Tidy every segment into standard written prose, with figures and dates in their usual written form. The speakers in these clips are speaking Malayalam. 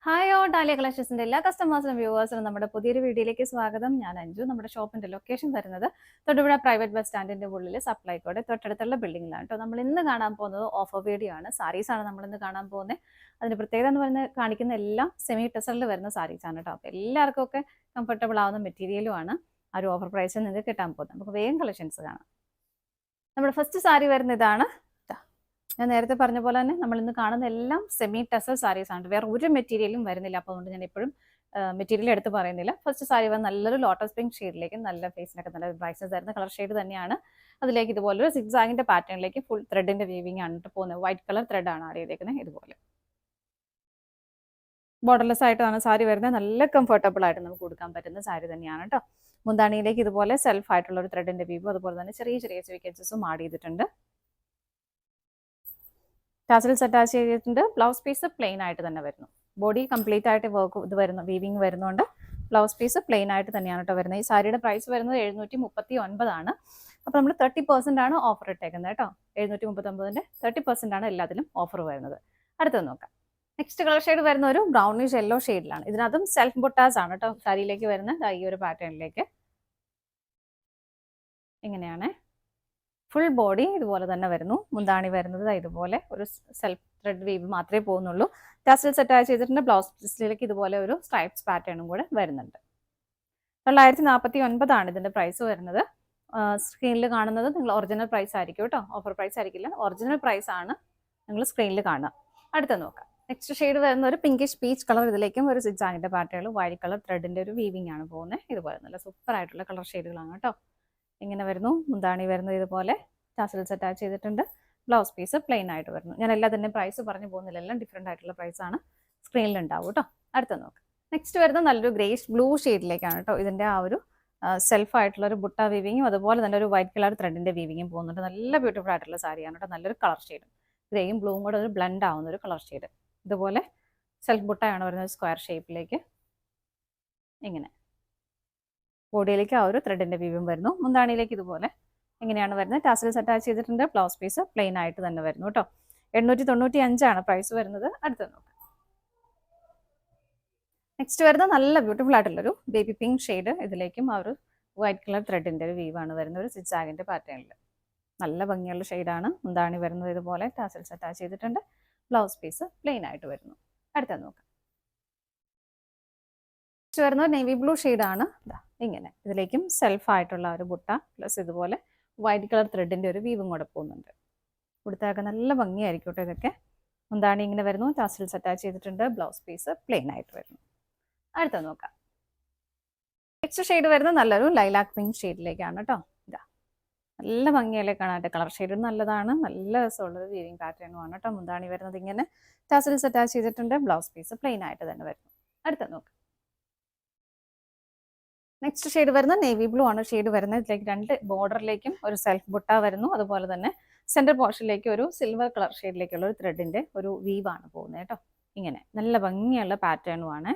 ഹായ് ഓ ഡാലിയ കളക്ഷൻസിന്റെ എല്ലാ കസ്റ്റമേഴ്സിനും വ്യൂവേഴ്സിനും നമ്മുടെ പുതിയൊരു വീഡിയോയിലേക്ക് സ്വാഗതം. ഞാൻ അഞ്ജു. നമ്മുടെ ഷോപ്പിന്റെ ലൊക്കേഷൻ വരുന്നത് തൊടുപുഴ പ്രൈവറ്റ് ബസ് സ്റ്റാൻഡിന്റെ ഉള്ളിൽ സപ്ലൈക്കോടെ തൊട്ടടുത്തുള്ള ബിൽഡിംഗിലാണ് കേട്ടോ. നമ്മൾ ഇന്ന് കാണാൻ പോകുന്നത് ഓഫർ വീഡിയോ ആണ്. സാരീസ് ആണ് നമ്മൾ ഇന്ന് കാണാൻ പോകുന്നത്. അതിന് പ്രത്യേകത എന്ന് പറയുന്നത് കാണിക്കുന്ന എല്ലാം സെമി ടെസറിൽ വരുന്ന സാരീസ് ആണ് കേട്ടോ. അപ്പോൾ എല്ലാവർക്കും ഒക്കെ കംഫർട്ടബിൾ ആവുന്ന മെറ്റീരിയലും ആണ് ആ ഒരു ഓഫർ പ്രൈസിൽ നിങ്ങൾക്ക് കിട്ടാൻ പോകുന്നത്. നമുക്ക് വേഗം കളക്ഷൻസ് കാണാം. നമ്മുടെ ഫസ്റ്റ് സാരി വരുന്ന ഇതാണ്. ഞാൻ നേരത്തെ പറഞ്ഞ പോലെ തന്നെ നമ്മൾ ഇന്ന് കാണുന്ന എല്ലാം സെമി ടെസൽ സാരീസ് ആണ്. വേറെ ഒരു മെറ്റീരിയലും വരുന്നില്ല. അപ്പോൾ അതുകൊണ്ട് ഞാൻ എപ്പോഴും മെറ്റീരിയൽ എടുത്ത് പറയുന്നില്ല. ഫസ്റ്റ് സാരി വന്ന് നല്ലൊരു ലോട്ടസ് പിങ്ക് ഷെയ്ഡിലേക്ക് നല്ല ഫേസിനൊക്കെ നല്ല ബ്രൈറ്റ്നസ് തരുന്ന കളർ ഷെയ്ഡ് തന്നെയാണ്. അതിലേക്ക് ഇതുപോലൊരു സിക്സാഗിന്റെ പാറ്റേണിലേക്ക് ഫുൾ ത്രെഡിന്റെ വീവിംഗ് ആണ് പോകുന്നത്. വൈറ്റ് കളർ ത്രെഡ് ആണ് ആഡ് ചെയ്തേക്കുന്നത്. ഇതുപോലെ ബോർഡർലെസ് ആയിട്ടാണ് സാരി വരുന്നത്. നല്ല കംഫർട്ടബിൾ ആയിട്ട് നമുക്ക് കൊടുക്കാൻ പറ്റുന്ന സാരി തന്നെയാണ് കേട്ടോ. മുന്താണിയിലേക്ക് ഇതുപോലെ സെൽഫ് ആയിട്ടുള്ള ഒരു ത്രെഡിന്റെ വീവും അതുപോലെ തന്നെ ചെറിയ ചെറിയ സ്വീക്കൻസസും ആഡ് ചെയ്തിട്ടുണ്ട്. ടാസൽസ് അറ്റാച്ച് ചെയ്തിട്ടുണ്ട്. ബ്ലൗസ് പീസ് പ്ലെയിൻ ആയിട്ട് തന്നെ വരുന്നു. ബോഡി കംപ്ലീറ്റ് ആയിട്ട് വർക്ക് ഇത് വരുന്നു, വീവിങ് വരുന്നുണ്ട്. ബ്ലൗസ് പീസ് പ്ലെയിൻ ആയിട്ട് തന്നെയാണ് കേട്ടോ വരുന്നത്. ഈ സാരിയുടെ പ്രൈസ് വരുന്നത് 739 ആണ്. അപ്പോൾ നമ്മൾ 30% ആണ് ഓഫർ ഇട്ടേക്കുന്നത് കേട്ടോ. 739ന്റെ 30% ആണ് എല്ലാത്തിലും ഓഫർ വരുന്നത്. അടുത്തത് നോക്കാം. നെക്സ്റ്റ് കളർ ഷെയ്ഡ് വരുന്ന ഒരു ബ്രൗണിഷ് യെല്ലോ ഷെയ്ഡിലാണ്. ഇതിനകത്തും സെൽഫ് ബുട്ടാസ് ആണ് കേട്ടോ സാരിയിലേക്ക് വരുന്നത്. ഈ ഒരു പാറ്റേണിലേക്ക് ഇങ്ങനെയാണ് ഫുൾ ബോഡി ഇതുപോലെ തന്നെ വരുന്നു. മുന്താണി വരുന്നത് ഇതുപോലെ ഒരു സെൽഫ് ത്രെഡ് വീവ് മാത്രമേ പോകുന്നുള്ളൂ. ടാസൽസ് അറ്റാച്ച് ചെയ്തിട്ടുണ്ട്. ബ്ലൗസ് പീസിലേക്ക് ഇതുപോലെ ഒരു സ്ട്രൈപ്സ് പാറ്റേണും കൂടെ വരുന്നുണ്ട്. 949 ആണ് ഇതിന്റെ പ്രൈസ് വരുന്നത്. സ്ക്രീനിൽ കാണുന്നത് നിങ്ങൾ ഒറിജിനൽ പ്രൈസ് ആയിരിക്കും കേട്ടോ. ഓഫർ പ്രൈസ് ആയിരിക്കില്ല, ഒറിജിനൽ പ്രൈസ് ആണ് നിങ്ങൾ സ്ക്രീനിൽ കാണുക. അടുത്ത നോക്കാം. നെക്സ്റ്റ് ഷെയ്ഡ് വരുന്ന ഒരു പിങ്കിഷ് പീച്ച് കളർ. ഇതിലേക്കും ഒരു സിക്സാഗിന്റെ പാറ്റേൺ വൈറ്റ് കളർ ത്രെഡിന്റെ ഒരു വീവിംഗ് ആണ് പോകുന്നത്. ഇതുപോലെ നല്ല സൂപ്പർ ആയിട്ടുള്ള കളർ ഷെയ്ഡുകളാണ് കേട്ടോ. ഇങ്ങനെ വരുന്നു. മുന്താണി വരുന്നത് ഇതുപോലെ ടാസൽസ് അറ്റാച്ച് ചെയ്തിട്ടുണ്ട്. ബ്ലൗസ് പീസ് പ്ലെയിൻ ആയിട്ട് വരുന്നു. ഞാൻ എല്ലാം തന്നെ പ്രൈസ് പറഞ്ഞു പോകുന്നില്ല, എല്ലാം ഡിഫറെൻ്റ് ആയിട്ടുള്ള പ്രൈസ് ആണ് സ്ക്രീനിൽ ഉണ്ടാവും കേട്ടോ. അടുത്ത നോക്കാം. നെക്സ്റ്റ് വരുന്നത് നല്ലൊരു ഗ്രേഷ് ബ്ലൂ ഷെയ്ഡിലേക്കാണ് കേട്ടോ. ഇതിന്റെ ആ ഒരു സെൽഫ് ആയിട്ടുള്ള ഒരു ബുട്ട വീവിങ്ങും അതുപോലെ തന്നെ ഒരു വൈറ്റ് കളർ ത്രെഡിന്റെ വീവിങ്ങും പോകുന്നുണ്ട്. നല്ല ബ്യൂട്ടിഫുൾ ആയിട്ടുള്ള സാരിയാണ് കേട്ടോ. നല്ലൊരു കളർ ഷെയ്ഡ്, ഗ്രേയും ബ്ലൂവും കൂടെ ഒരു ബ്ലെൻഡ് ആവുന്ന ഒരു കളർ ഷെയ്ഡ്. ഇതുപോലെ സെൽഫ് ബുട്ടയാണ് വരുന്നത് സ്ക്വയർ ഷേപ്പിലേക്ക്. ഇങ്ങനെ ബോഡിയിലേക്ക് ആ ഒരു ത്രെഡിന്റെ വീവും വരുന്നു. മുന്താണിയിലേക്ക് ഇതുപോലെ എങ്ങനെയാണ് വരുന്നത്. ടാസൽസ് അറ്റാച്ച് ചെയ്തിട്ടുണ്ട്. ബ്ലൗസ് പീസ് പ്ലെയിൻ ആയിട്ട് തന്നെ വരുന്നു കേട്ടോ. 895 ആണ് പ്രൈസ് വരുന്നത്. അടുത്ത നോക്കാം. നെക്സ്റ്റ് വരുന്നത് നല്ല ബ്യൂട്ടിഫുൾ ആയിട്ടുള്ളൊരു ബേബി പിങ്ക് ഷെയ്ഡ്. ഇതിലേക്കും ആ ഒരു വൈറ്റ് കളർ ത്രെഡിന്റെ ഒരു വീവാണ് വരുന്നത് ഒരു സിക്സാഗിന്റെ പാറ്റേണിൽ. നല്ല ഭംഗിയുള്ള ഷെയ്ഡാണ്. മുന്താണി വരുന്നത് ഇതുപോലെ ടാസൽസ് അറ്റാച്ച് ചെയ്തിട്ടുണ്ട്. ബ്ലൗസ് പീസ് പ്ലെയിൻ ആയിട്ട് വരുന്നു. അടുത്ത നോക്കാം. നെക്സ്റ്റ് വരുന്നത് നേവി ബ്ലൂ ഷെയ്ഡാണ്. ഇങ്ങനെ ഇതിലേക്കും സെൽഫ് ആയിട്ടുള്ള ഒരു ബുട്ട പ്ലസ് ഇതുപോലെ വൈറ്റ് കളർ ത്രെഡിന്റെ ഒരു വീവും കൂടെ പോകുന്നുണ്ട്. കൊടുത്താൽ നല്ല ഭംഗിയായിരിക്കും കേട്ടോ. ഇതൊക്കെ മുന്താണി ഇങ്ങനെ വരുന്നു. ടാസൽസ് അറ്റാച്ച് ചെയ്തിട്ടുണ്ട്. ബ്ലൗസ് പീസ് പ്ലെയിൻ ആയിട്ട് വരുന്നു. അടുത്ത നോക്കാം. നെക്സ്റ്റ് ഷെയ്ഡ് വരുന്നത് നല്ലൊരു ലൈലാക്ക് പിങ്ക് ഷെയ്ഡിലേക്കാണ് കേട്ടോ. ഇതാ നല്ല ഭംഗിയല്ലേ കാണാനായിട്ട്. കളർ ഷെയ്ഡ് നല്ലതാണ്. നല്ല രസമുള്ളൊരു വീവിങ് പാറ്റേണുമാണ് കേട്ടോ. മുന്താണി വരുന്നത് ഇങ്ങനെ ടാസൽസ് അറ്റാച്ച് ചെയ്തിട്ടുണ്ട്. ബ്ലൗസ് പീസ് പ്ലെയിൻ ആയിട്ട് തന്നെ വരുന്നു. അടുത്ത നോക്കാം. നെക്സ്റ്റ് ഷെയ്ഡ് വരുന്നത് നേവി ബ്ലൂ ആണ് ഷെയ്ഡ് വരുന്നത്. ഇതിലേക്ക് രണ്ട് ബോർഡറിലേക്കും ഒരു സെൽഫ് ബുട്ട വരുന്നു. അതുപോലെ തന്നെ സെന്റർ പോർഷനിലേക്ക് ഒരു സിൽവർ കളർ ഷെയ്ഡിലേക്കുള്ള ഒരു ത്രെഡിന്റെ ഒരു വീവാണ് പോകുന്നത് കേട്ടോ. ഇങ്ങനെ നല്ല ഭംഗിയുള്ള പാറ്റേണുമാണ്.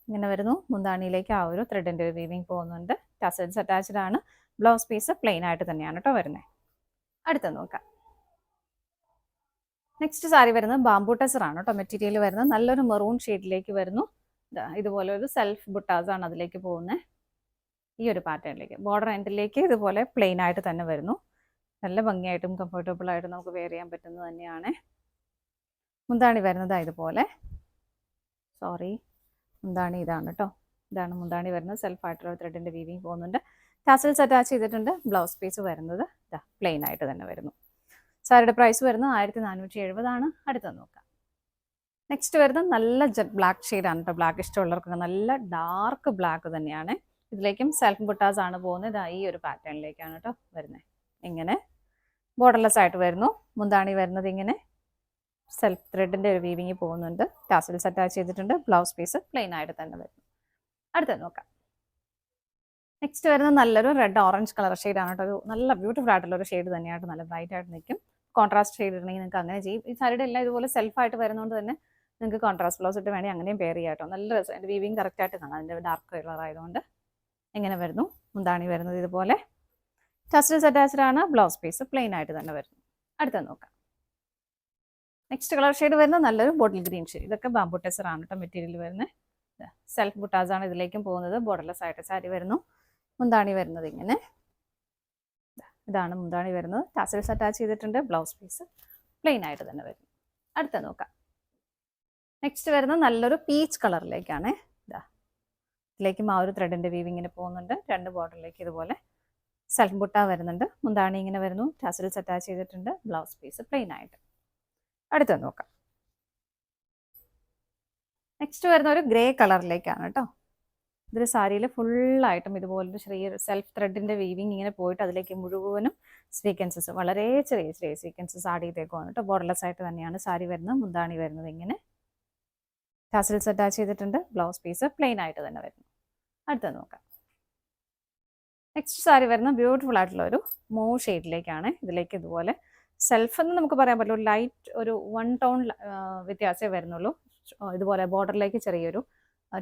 ഇങ്ങനെ വരുന്നു. മുന്താണിയിലേക്ക് ആ ഒരു ത്രെഡിന്റെ ഒരു വീവിങ് പോകുന്നുണ്ട്. ടാസൽസ് അറ്റാച്ച്ഡ് ആണ്. ബ്ലൗസ് പീസ് പ്ലെയിൻ ആയിട്ട് തന്നെയാണ് കേട്ടോ വരുന്നത്. അടുത്ത നോക്കാം. നെക്സ്റ്റ് സാരി വരുന്നത് ബാംബൂ ടെസർ ആണ് കേട്ടോ. മെറ്റീരിയൽ വരുന്നത് നല്ലൊരു മെറൂൺ ഷെയ്ഡിലേക്ക് വരുന്നു. ഇതുപോലെ ഒരു സെൽഫ് ബുട്ടാസ് ആണ് അതിലേക്ക് പോകുന്നത്. ഈ ഒരു പാറ്റേണിലേക്ക് ബോർഡർ എൻഡിലേക്ക് ഇതുപോലെ പ്ലെയിൻ ആയിട്ട് തന്നെ വരുന്നു. നല്ല ഭംഗിയായിട്ടും കംഫർട്ടബിൾ ആയിട്ടും നമുക്ക് വെയർ ചെയ്യാൻ പറ്റുന്നത് തന്നെയാണ്. മുന്താണി വരുന്നത് ഇതുപോലെ. മുന്താണി ഇതാണ് കേട്ടോ. ഇതാണ് മുന്താണി വരുന്നത്. സെൽഫ് ആയിട്ടുള്ള ത്രെഡിന്റെ വീവിങ് പോകുന്നുണ്ട്. ടാസൽസ് അറ്റാച്ച് ചെയ്തിട്ടുണ്ട്. ബ്ലൗസ് പീസ് വരുന്നത് പ്ലെയിൻ ആയിട്ട് തന്നെ വരുന്നു. സാരിയുടെ പ്രൈസ് വരുന്നത് 1470 ആണ്. അടുത്ത നോക്കാം. നെക്സ്റ്റ് വരുന്നത് നല്ല ജെറ്റ് ബ്ലാക്ക് ഷെയ്ഡാണ് കേട്ടോ. ബ്ലാക്ക് ഇഷ്ടമുള്ളവർക്കൊക്കെ നല്ല ഡാർക്ക് ബ്ലാക്ക് തന്നെയാണ്. ഇതിലേക്കും സെൽഫ് ബുട്ടാസ് ആണ് പോകുന്നത്. ഈ ഒരു പാറ്റേണിലേക്കാണ് കേട്ടോ വരുന്നത്. ഇങ്ങനെ ബോർഡർലെസ് ആയിട്ട് വരുന്നു. മുന്താണി വരുന്നത് ഇങ്ങനെ സെൽഫ് ത്രെഡിന്റെ ഒരു വീവിങ് പോകുന്നുണ്ട്. ടാസൽസ് അറ്റാച്ച് ചെയ്തിട്ടുണ്ട്. ബ്ലൗസ് പീസ് പ്ലെയിൻ ആയിട്ട് തന്നെ വരുന്നു. അടുത്ത നോക്കാം. നെക്സ്റ്റ് വരുന്നത് നല്ലൊരു റെഡ് ഓറഞ്ച് കളർ ഷെയ്ഡാണ് കേട്ടോ. ഒരു നല്ല ബ്യൂട്ടിഫുൾ ആയിട്ടുള്ള ഒരു ഷെയ്ഡ് തന്നെയായിട്ട് നല്ല ബ്രൈറ്റ് ആയിട്ട് നിൽക്കും. കോൺട്രാസ്റ്റ് ഷെയ്ഡ് ഇടണമെങ്കിൽ നിങ്ങൾക്ക് അങ്ങനെ ചെയ്യും. ഈ സാരിയുടെ എല്ലാം ഇതുപോലെ സെൽഫ് ആയിട്ട് വരുന്നതുകൊണ്ട് തന്നെ നിങ്ങൾക്ക് കോൺട്രാസ്റ്റ് ബ്ലൗസ് ഇട്ട് വേണമെങ്കിൽ അങ്ങനെയും പെയർ ചെയ്യാം കേട്ടോ. നല്ല രസം. എൻ്റെ വീവിങ് കറക്റ്റ് ആയിട്ട് കാണാം. അതിൻ്റെ ഡാർക്ക് കളർ ആയതുകൊണ്ട് എങ്ങനെ വരുന്നു. മുന്താണി വരുന്നത് ഇതുപോലെ ടാസൽസ് അറ്റാച്ച്ഡ് ആണ്. ബ്ലൗസ് പീസ് പ്ലെയിൻ ആയിട്ട് തന്നെ വരുന്നു. അടുത്ത നോക്കാം. നെക്സ്റ്റ് കളർ ഷെയ്ഡ് വരുന്നത് നല്ലൊരു ബോട്ടിൽ ഗ്രീൻ ഷെയ്ഡ്. ഇതൊക്കെ ബാംബു ടെസർ ആണ് കേട്ടോ മെറ്റീരിയൽ വരുന്നത്. സെൽഫ് ബുട്ടാസ് ആണ് ഇതിലേക്കും പോകുന്നത്. ബോർഡർലെസ് ആയിട്ട് സാരി വരുന്നു. മുന്താണി വരുന്നത് ഇങ്ങനെ, ഇതാണ് മുന്താണി വരുന്നത്. ടാസൽസ് അറ്റാച്ച് ചെയ്തിട്ടുണ്ട്. ബ്ലൗസ് പീസ് പ്ലെയിൻ ആയിട്ട് തന്നെ വരുന്നു. അടുത്ത നോക്കാം. നെക്സ്റ്റ് വരുന്നത് നല്ലൊരു പീച്ച് കളറിലേക്കാണ്. ഇതിലേക്കും ആ ഒരു ത്രെഡിന്റെ വീവിങ്ങിന് പോകുന്നുണ്ട്. രണ്ട് ബോർഡറിലേക്ക് ഇതുപോലെ സെൽഫ് ബുട്ട വരുന്നുണ്ട്. മുന്താണി ഇങ്ങനെ വരുന്നു. ടാസൽസ് അറ്റാച്ച് ചെയ്തിട്ടുണ്ട്. ബ്ലൗസ് പീസ് പ്ലെയിൻ ആയിട്ട്. അടുത്ത നോക്കാം. നെക്സ്റ്റ് വരുന്ന ഒരു ഗ്രേ കളറിലേക്കാണ് കേട്ടോ. ഇതൊരു സാരിയിൽ ഫുള്ളായിട്ടും ഇതുപോലൊരു ചെറിയൊരു സെൽഫ് ത്രെഡിന്റെ വീവിങ് ഇങ്ങനെ പോയിട്ട് അതിലേക്ക് മുഴുവനും സ്വീക്കൻസസ്, വളരെ ചെറിയ ചെറിയ സ്വീക്കൻസസ് ആഡ് ചെയ്തേക്കുവാണ് കേട്ടോ. ബോർഡർലെസ് ആയിട്ട് തന്നെയാണ് സാരി വരുന്നത്. മുന്താണി വരുന്നത് ഇങ്ങനെ, ടാസൽസ് അറ്റാച്ച് ചെയ്തിട്ടുണ്ട്. ബ്ലൗസ് പീസ് പ്ലെയിൻ ആയിട്ട് തന്നെ വരുന്നു. അടുത്ത നോക്കാം. നെക്സ്റ്റ് സാരി വരുന്ന ബ്യൂട്ടിഫുൾ ആയിട്ടുള്ള ഒരു മൂവ് ഷെയ്ഡിലേക്കാണ്. ഇതിലേക്ക് ഇതുപോലെ സെൽഫ് എന്ന് നമുക്ക് പറയാൻ പറ്റില്ല, ലൈറ്റ് ഒരു 1 ടോൺ വ്യത്യാസമേ വരുന്നുള്ളൂ. ഇതുപോലെ ബോർഡറിലേക്ക് ചെറിയൊരു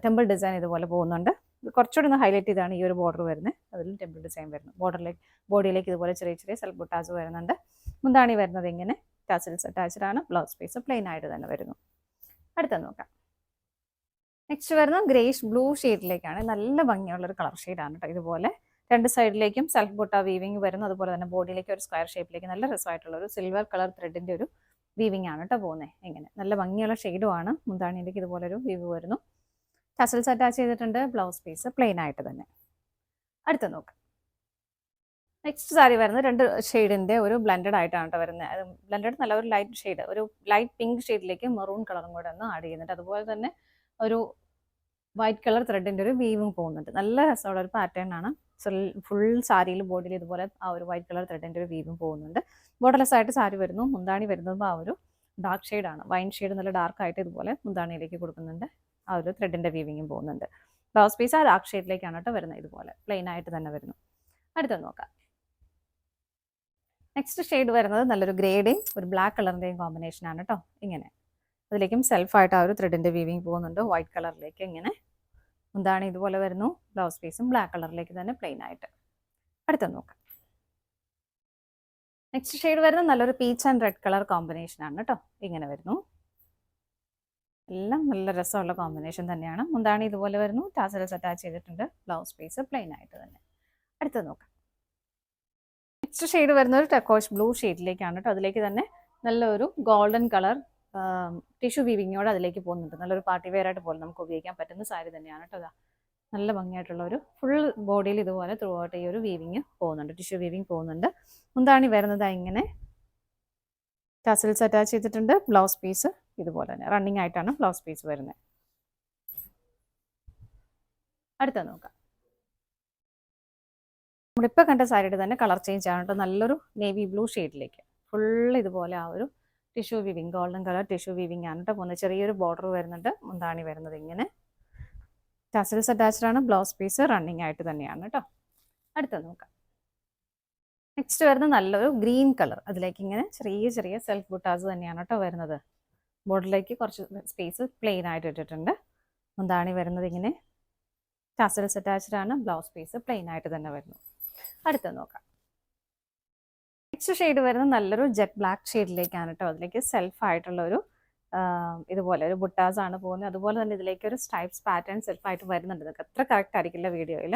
ടെമ്പിൾ ഡിസൈൻ ഇതുപോലെ പോകുന്നുണ്ട്. കുറച്ചുകൂടി ഒന്ന് ഹൈലൈറ്റ് ചെയ്താണ് ഈ ഒരു ബോർഡർ വരുന്നത്. അതിലും ടെമ്പിൾ ഡിസൈൻ വരുന്നു. ബോർഡറിലേക്ക് ബോഡിയിലേക്ക് ഇതുപോലെ ചെറിയ ചെറിയ സെൽഫ് ബുട്ടാസ് വരുന്നുണ്ട്. മുന്താണി വരുന്നത് ഇങ്ങനെ, ടാസൽസ് അറ്റാച്ച്ഡ് ആണ്. ബ്ലൗസ് പീസ് പ്ലെയിൻ ആയിട്ട് തന്നെ വരുന്നു. അടുത്ത നോക്കാം. നെക്സ്റ്റ് വരുന്നത് ഗ്രേഷ് ബ്ലൂ ഷെയ്ഡിലേക്കാണ്. നല്ല ഭംഗിയുള്ളൊരു കളർ ഷെയ്ഡാണ് കേട്ടോ. ഇതുപോലെ രണ്ട് സൈഡിലേക്കും സെൽഫ് ബുട്ട വീവിങ് വരുന്നു. അതുപോലെ തന്നെ ബോഡിയിലേക്ക് ഒരു സ്ക്വയർ ഷേപ്പിലേക്ക് നല്ല രസമായിട്ടുള്ള ഒരു സിൽവർ കളർ ത്രെഡിന്റെ ഒരു വീവിങ് ആണ് കേട്ടോ പോകുന്നത്. ഇങ്ങനെ നല്ല ഭംഗിയുള്ള ഷെയ്ഡും ആണ്. മുന്താണിയിലേക്ക് ഇതുപോലെ ഒരു വീവ് വരുന്നു. ടസൽസ് അറ്റാച്ച് ചെയ്തിട്ടുണ്ട്. ബ്ലൗസ് പീസ് പ്ലെയിൻ ആയിട്ട് തന്നെ. അടുത്ത നോക്കാം. നെക്സ്റ്റ് സാരി വരുന്നത് രണ്ട് ഷെയ്ഡിന്റെ ഒരു ബ്ലെൻഡഡ് ആയിട്ടാണ് കേട്ടോ വരുന്നത്. ബ്ലെൻഡഡ് നല്ല ഒരു ലൈറ്റ് ഷെയ്ഡ്, ഒരു ലൈറ്റ് പിങ്ക് ഷെയ്ഡിലേക്ക് മെറൂൺ കളറും കൂടെ ഒന്ന് ആഡ് ചെയ്യുന്നുണ്ട്. അതുപോലെ തന്നെ ഒരു വൈറ്റ് കളർ ത്രെഡിന്റെ ഒരു വീവിങ് പോകുന്നുണ്ട്. നല്ല രസമുള്ള ഒരു പാറ്റേൺ ആണ്. ഫുൾ സാരിയിൽ ബോഡിയിൽ ഇതുപോലെ ആ ഒരു വൈറ്റ് കളർ ത്രെഡിന്റെ ഒരു വീവിങ് പോകുന്നുണ്ട്. ബോർഡർലെസ് ആയിട്ട് സാരി വരുന്നു. മുന്താണി വരുന്നത് ആ ഒരു ഡാർക്ക് ഷെയ്ഡാണ്. വൈൻ ഷെയ്ഡ് നല്ല ഡാർക്ക് ആയിട്ട് ഇതുപോലെ മുന്താണിയിലേക്ക് കൊടുക്കുന്നുണ്ട്. ആ ഒരു ത്രെഡിന്റെ വീവിങ്ങും പോകുന്നുണ്ട്. ബ്ലൗസ് പീസ് ആ ഡാർക്ക് ഷെയ്ഡിലേക്കാണ് കേട്ടോ വരുന്നത്. ഇതുപോലെ പ്ലെയിൻ ആയിട്ട് തന്നെ വരുന്നു. അടുത്തത് നോക്കാം. നെക്സ്റ്റ് ഷെയ്ഡ് വരുന്നത് നല്ലൊരു ഗ്രേയുടെയും ഒരു ബ്ലാക്ക് കളറിന്റെയും കോമ്പിനേഷൻ ആണ് കേട്ടോ. ഇങ്ങനെ അതിലേക്കും സെൽഫായിട്ട് ആ ഒരു ത്രെഡിന്റെ വീവിങ് പോകുന്നുണ്ട്. വൈറ്റ് കളറിലേക്ക് ഇങ്ങനെ മുന്താണി ഇതുപോലെ വരുന്നു. ബ്ലൗസ് പീസും ബ്ലാക്ക് കളറിലേക്ക് തന്നെ പ്ലെയിൻ ആയിട്ട്. അടുത്ത നോക്കാം. നെക്സ്റ്റ് ഷെയ്ഡ് വരുന്നത് നല്ലൊരു peach and red colour combination ആണ് കേട്ടോ. ഇങ്ങനെ വരുന്നു. എല്ലാം നല്ല രസമുള്ള കോമ്പിനേഷൻ തന്നെയാണ്. മുന്താണി ഇതുപോലെ വരുന്നു. ടാസൽസ് അറ്റാച്ച് ചെയ്തിട്ടുണ്ട്. ബ്ലൗസ് പീസ് പ്ലെയിൻ ആയിട്ട് തന്നെ. അടുത്ത നോക്കാം. നെക്സ്റ്റ് ഷെയ്ഡ് വരുന്ന ഒരു ടെക്കോഷ് ബ്ലൂ ഷെയ്ഡിലേക്കാണ് കേട്ടോ. അതിലേക്ക് തന്നെ നല്ലൊരു ഗോൾഡൻ കളർ ടിഷ്യൂ വീവിങ്ങോടെ അതിലേക്ക് പോകുന്നുണ്ട്. നല്ലൊരു പാർട്ടി വെയർ ആയിട്ട് പോലും നമുക്ക് ഉപയോഗിക്കാൻ പറ്റുന്ന സാരി തന്നെയാണ് കേട്ടോ. അതാ നല്ല ഭംഗിയായിട്ടുള്ള ഒരു ഫുൾ ബോഡിയിൽ ഇതുപോലെ ത്രൂ ഔട്ട് ഈ ഒരു വീവിങ് പോകുന്നുണ്ട്. ടിഷ്യൂ വീവിങ് പോകുന്നുണ്ട്. മുന്താണി വരുന്നത് ഇങ്ങനെ, ടസൽസ് അറ്റാച്ച് ചെയ്തിട്ടുണ്ട്. ബ്ലൗസ് പീസ് ഇതുപോലെ തന്നെ റണ്ണിങ് ആയിട്ടാണ് ബ്ലൗസ് പീസ് വരുന്നത്. അടുത്ത നോക്കാം. നമ്മളിപ്പോൾ കണ്ട സാരിയുടെ തന്നെ കളർ ചേഞ്ച് ആണ് കേട്ടോ. നല്ലൊരു നേവി ബ്ലൂ ഷെയ്ഡിലേക്ക് ഫുൾ ഇതുപോലെ ആ ഒരു tissue weaving, golden colour tissue weaving ആണ് കേട്ടോ പോകുന്നത്. ചെറിയൊരു ബോർഡർ വരുന്നുണ്ട്. മുന്താണി വരുന്നത് ഇങ്ങനെ, ടസൽസ് അറ്റാച്ച്ഡ് ആണ്. ബ്ലൗസ് പീസ് റണ്ണിങ് ആയിട്ട് തന്നെയാണ് കേട്ടോ. അടുത്ത നോക്കാം. നെക്സ്റ്റ് വരുന്നത് നല്ലൊരു ഗ്രീൻ കളർ. അതിലേക്ക് ഇങ്ങനെ ചെറിയ ചെറിയ സെൽഫ് ബുട്ടാസ് തന്നെയാണ് കേട്ടോ വരുന്നത്. ബോർഡറിലേക്ക് കുറച്ച് സ്പേസ് പ്ലെയിൻ ആയിട്ട് ഇട്ടിട്ടുണ്ട്. മുന്താണി വരുന്നത് ഇങ്ങനെ, ടസൽസ് അറ്റാച്ച്ഡ് ആണ്. ബ്ലൗസ് പീസ് പ്ലെയിൻ ആയിട്ട് തന്നെ വരുന്നു. അടുത്ത നോക്കാം. നെക്സ്റ്റ് ഷെയ്ഡ് വരുന്നത് നല്ലൊരു ജെറ്റ് ബ്ലാക്ക് ഷെയ്ഡിലേക്കാണ് കേട്ടോ. അതിലേക്ക് സെൽഫ് ആയിട്ടുള്ള ഒരു ഇതുപോലെ ഒരു ബുട്ടാസ് ആണ് പോകുന്നത്. അതുപോലെ തന്നെ ഇതിലേക്ക് ഒരു സ്ട്രൈപ്സ് പാറ്റേൺ സെൽഫായിട്ട് വരുന്നുണ്ട്. ഇതൊക്കെ അത്ര കറക്റ്റ് ആയിരിക്കില്ല വീഡിയോയിൽ.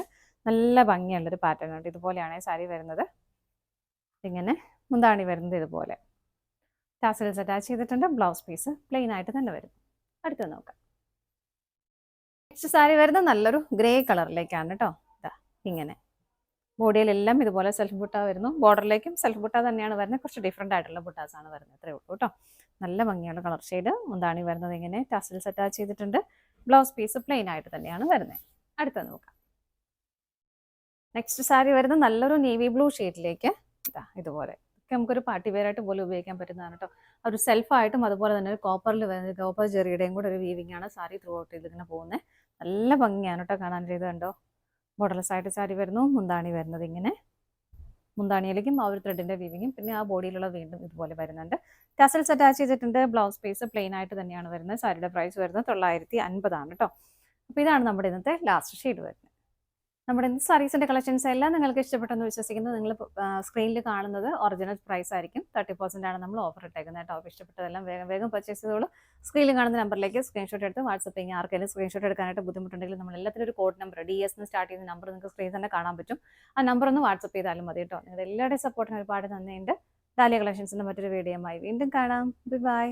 നല്ല ഭംഗിയുള്ളൊരു പാറ്റേൺ ഉണ്ട്. ഇതുപോലെയാണ് സാരി വരുന്നത്. ഇങ്ങനെ മുന്താണി വരുന്നത് ഇതുപോലെ, ടാസൽസ് അറ്റാച്ച് ചെയ്തിട്ടുണ്ട്. ബ്ലൗസ് പീസ് പ്ലെയിൻ ആയിട്ട് തന്നെ വരും. അടുത്ത് നോക്കാം. നെക്സ്റ്റ് സാരി വരുന്നത് നല്ലൊരു ഗ്രേ കളറിലേക്കാണ് കേട്ടോ. ഇതാ ഇങ്ങനെ ബോഡിയിലെല്ലാം ഇതുപോലെ സെൽഫ് ബുട്ട വരുന്നു. ബോർഡറിലേക്കും സെൽഫ് ബുട്ട തന്നെയാണ് വരുന്നത്. കുറച്ച് ഡിഫറെൻ്റ് ആയിട്ടുള്ള ബുട്ടാസ് ആണ് വരുന്നത്. അത്രേ ഉള്ളൂ കേട്ടോ. നല്ല ഭംഗിയുള്ള കളർ ഷെയ്ഡ്. മുന്താണി വരുന്നത് ഇങ്ങനെ, ടസൽസ് അറ്റാച്ച് ചെയ്തിട്ടുണ്ട്. ബ്ലൗസ് പീസ് പ്ലെയിൻ ആയിട്ട് തന്നെയാണ് വരുന്നത്. അടുത്ത നോക്കാം. നെക്സ്റ്റ് സാരി വരുന്നത് നല്ലൊരു നേവി ബ്ലൂ ഷെയ്ഡിലേക്ക് ഇതുപോലെ നമുക്കൊരു പാർട്ടി വെയർ ആയിട്ട് പോലും ഉപയോഗിക്കാൻ പറ്റുന്നതാണ് കേട്ടോ. ഒരു സെൽഫായിട്ടും അതുപോലെ തന്നെ ഒരു കോപ്പറിൽ വരുന്നത് കോപ്പർ ജെറിയുടെയും കൂടെ ഒരു വീവിംഗ് ആണ് സാരി ത്രൂ ഔട്ട് ഇതിങ്ങനെ പോകുന്നത്. നല്ല ഭംഗിയാണ് കേട്ടോ കാണാൻ. ഇത് കണ്ടോ, ബോർഡർലെസ് ആയിട്ട് സാരി വരുന്നു. മുന്താണി വരുന്നത് ഇങ്ങനെ, മുന്താണിയിലേക്കും ആ ഒരു ത്രെഡിന്റെ വീവിങ്ങും പിന്നെ ആ ബോഡിയിലുള്ള വീണ്ടും ഇതുപോലെ വരുന്നുണ്ട്. ടസൽസ് അറ്റാച്ച് ചെയ്തിട്ടുണ്ട്. ബ്ലൗസ് പീസ് പ്ലെയിൻ ആയിട്ട് തന്നെയാണ് വരുന്നത്. സാരിയുടെ പ്രൈസ് വരുന്നത് 950 ആണ് കേട്ടോ. അപ്പോൾ ഇതാണ് നമ്മുടെ ഇന്നത്തെ ലാസ്റ്റ് ഷെയ്ഡ് വരുന്നത്. നമ്മുടെ സാരീസിന്റെ കളക്ഷൻസ് എല്ലാം നിങ്ങൾക്ക് ഇഷ്ടപ്പെട്ടെന്ന് വിശ്വസിക്കുന്നു. നിങ്ങൾ സ്ക്രീനിൽ കാണുന്നത് ഒറിജിനൽ പ്രൈസ് ആയിരിക്കും. 30% ആണ് നമ്മൾ ഓഫർ ഇട്ടേക്കുന്നത് കേട്ടോ. അപ്പോൾ ഇഷ്ടപ്പെട്ടതെല്ലാം വേഗം വേഗം പർച്ചേസ് ചെയ്തോളൂ. സ്ക്രീനിൽ കാണുന്ന നമ്പറിലേക്ക് സ്ക്രീൻഷോട്ട് എടുത്ത് വാട്സപ്പ് ചെയ്യുക. ആർക്കെങ്കിലും സ്ക്രീൻഷോട്ട് എടുക്കാനായിട്ട് ബുദ്ധിമുട്ടുണ്ടെങ്കിൽ നമ്മൾ എല്ലാത്തിനും ഒരു കോഡ് നമ്പർ DS എന്ന് സ്റ്റാർട്ട് ചെയ്യുന്ന നമ്പർ നിങ്ങൾക്ക് സ്ക്രീനിൽ തന്നെ കാണാൻ പറ്റും. ആ നമ്പർ ഒന്ന് വാട്സപ്പ് ചെയ്താലും മതി കേട്ടോ. നിങ്ങളുടെ എല്ലാവരുടെയും സപ്പോർട്ടിന് ഒരുപാട് നന്ദിയുണ്ട്. ഡാലിയ കളക്ഷൻസിന്റെ മറ്റൊരു വീഡിയോയുമായി വീണ്ടും കാണാം. ബൈ.